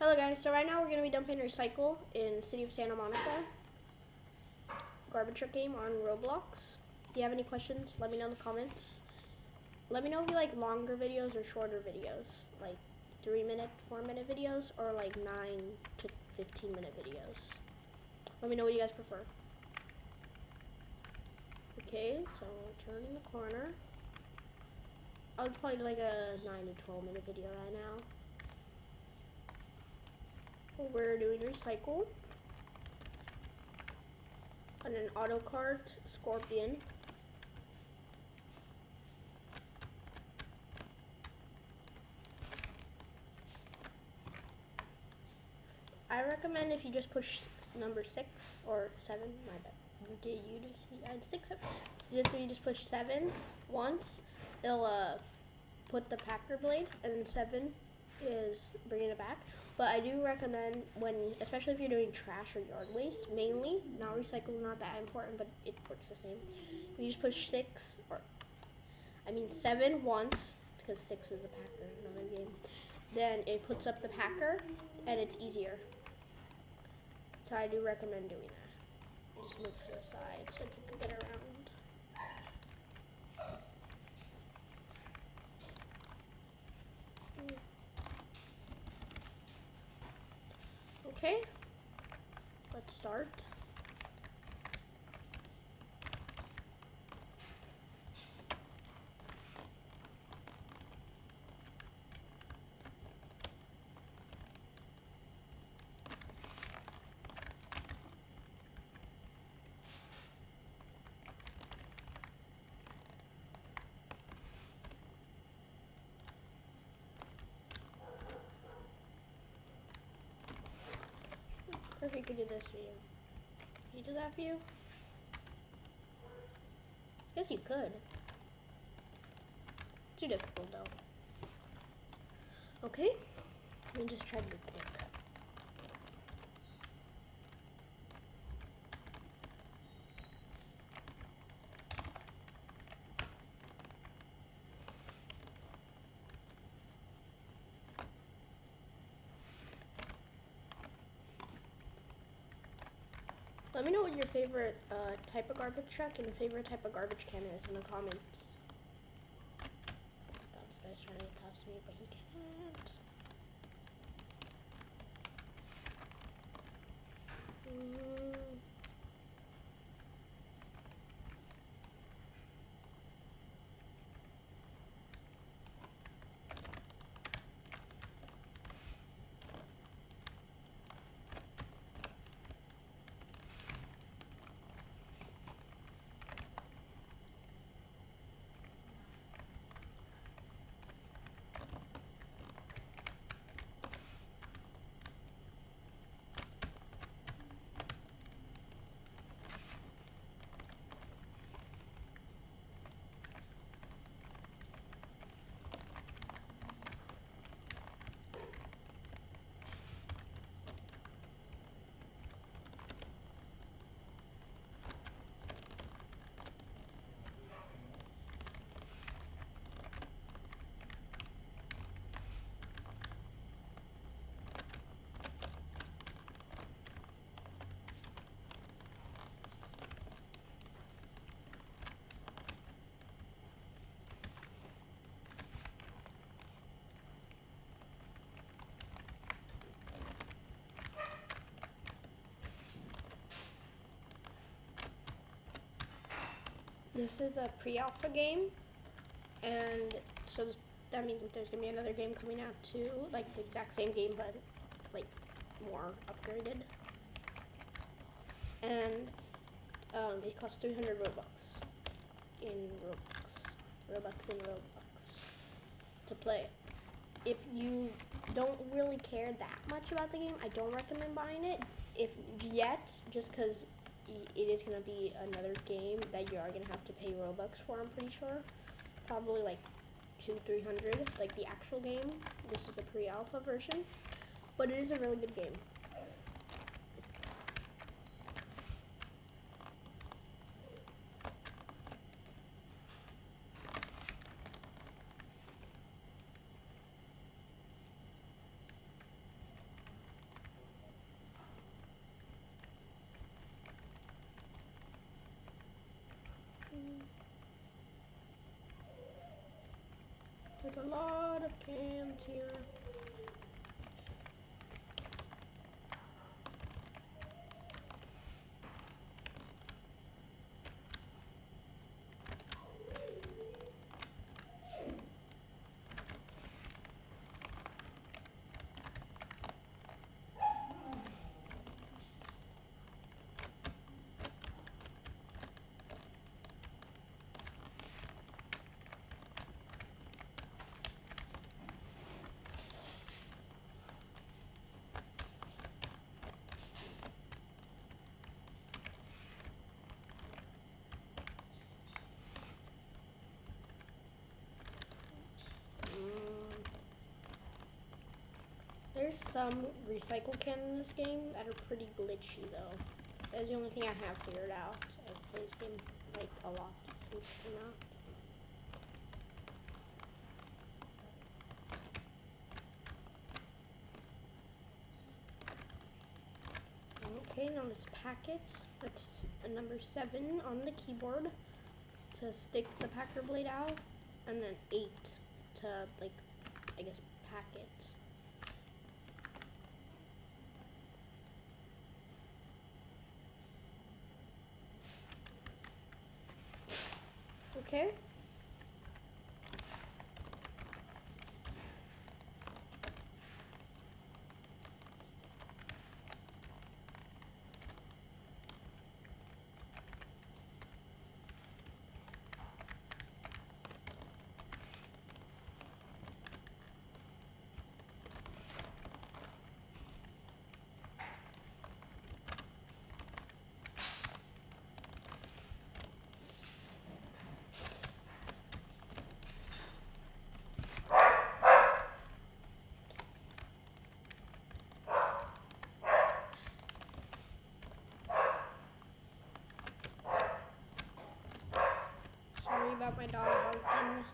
Hello guys, so right now we're going to be dumping Recycle in City of Santa Monica. Garbage truck game on Roblox. If you have any questions, let me know in the comments. Let me know if you like longer videos or shorter videos. Like 3-minute, 4-minute videos, or like 9 to 15-minute videos. Let me know what you guys prefer. Okay, so turning the corner. I'll probably do like a 9 to 12-minute video right now. We're doing Recycle on an AutoCar Scorpion. I recommend if you just push number 6 or 7, my bad. Did you just see? I had 6, 7. So just if you just push 7 once, it'll put the Packer blade, and then 7 is bringing it back. But I do recommend especially if you're doing trash or yard waste, mainly, not recycle, not that important, but it works the same. If you just push 7 once, because 6 is the Packer, another game, then it puts up the Packer, and it's easier. So I do recommend doing that. Just move to the side so you can get around. Okay, let's start. Or if you could do this for you. Can you do that for you? Guess you could. Too difficult though. Okay, let me just try to be quick. Let me know what your favorite type of garbage truck and favorite type of garbage can is in the comments. God, this guy's trying to get past me, but he can't. This is a pre-alpha game, and so that means that there's gonna be another game coming out too, like the exact same game but like more upgraded. And it costs 300 Robux in Robux to play. If you don't really care that much about the game, I don't recommend buying it just because it is going to be another game that you are going to have to pay Robux for, I'm pretty sure. Probably like 200-300, like the actual game. This is a pre-alpha version, but it is a really good game. a lot of cans here. There's some recycle cans in this game that are pretty glitchy though. That's the only thing I have figured out. I've played this game like a lot since it came out. Okay, now let's pack it. That's a number 7 on the keyboard to stick the packer blade out, and then 8 to, like, I guess, pack it. Okay. Sorry about my dog barking.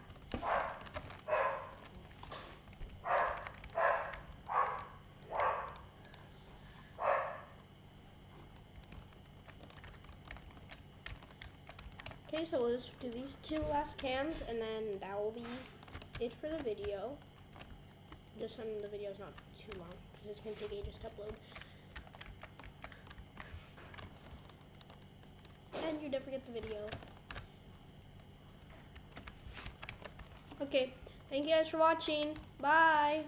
Okay, so we'll just do these 2 last cans, and then that will be it for the video. Just so the video is not too long, because it's going to take ages to upload. And you never forget the video. Okay, thank you guys for watching. Bye!